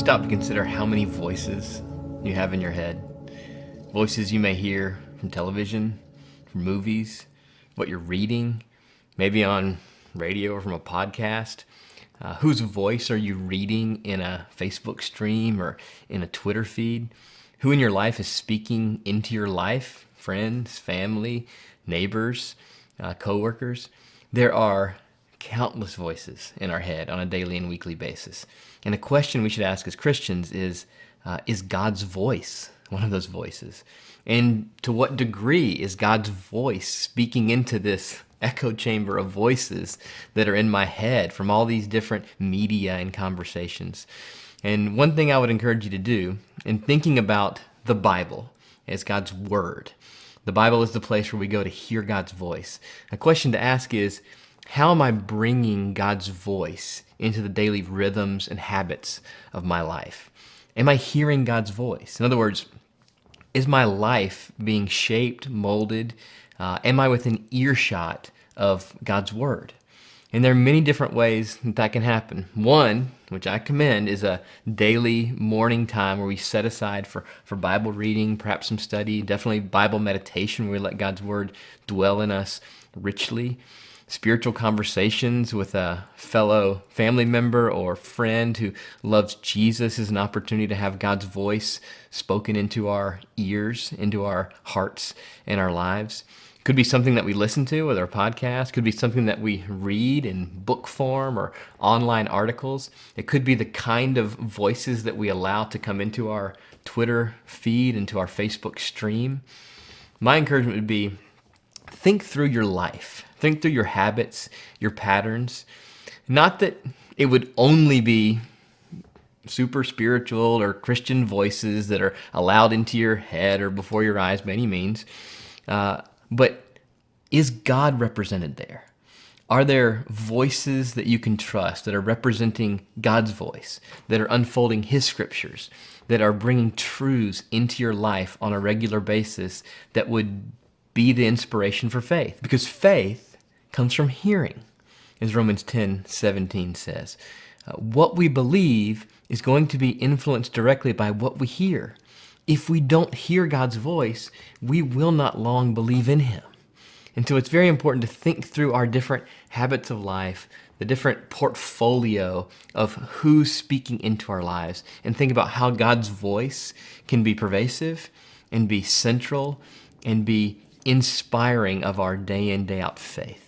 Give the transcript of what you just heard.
stop to consider how many voices you have in your head? Voices you may hear from television, from movies, what you're reading, maybe on radio or from a podcast. Whose voice are you reading in a Facebook stream or in a Twitter feed? Who in your life is speaking into your life? Friends, family, neighbors, coworkers. There are countless voices in our head on a daily and weekly basis. And a question we should ask as Christians is God's voice one of those voices? And to what degree is God's voice speaking into this echo chamber of voices that are in my head from all these different media and conversations? And one thing I would encourage you to do in thinking about the Bible as God's Word. The Bible is the place where we go to hear God's voice. A question to ask is, how am I bringing God's voice into the daily rhythms and habits of my life? Am I hearing God's voice? In other words, is my life being shaped, molded? Am I within earshot of God's Word? And there are many different ways that can happen. One, which I commend, is a daily morning time where we set aside for Bible reading, perhaps some study, definitely Bible meditation where we let God's Word dwell in us richly. Spiritual conversations with a fellow family member or friend who loves Jesus is an opportunity to have God's voice spoken into our ears, into our hearts and our lives. Could be something that we listen to with our podcast. Could be something that we read in book form or online articles. It could be the kind of voices that we allow to come into our Twitter feed, into our Facebook stream. My encouragement would be, think through your life. Think through your habits, your patterns. Not that it would only be super spiritual or Christian voices that are allowed into your head or before your eyes by any means. But is God represented there? Are there voices that you can trust that are representing God's voice, that are unfolding His scriptures, that are bringing truths into your life on a regular basis that would be the inspiration for faith? Because faith comes from hearing, as Romans 10:17 says. What we believe is going to be influenced directly by what we hear. If we don't hear God's voice, we will not long believe in Him. And so it's very important to think through our different habits of life, the different portfolio of who's speaking into our lives, and think about how God's voice can be pervasive and be central and be inspiring of our day in, day out faith.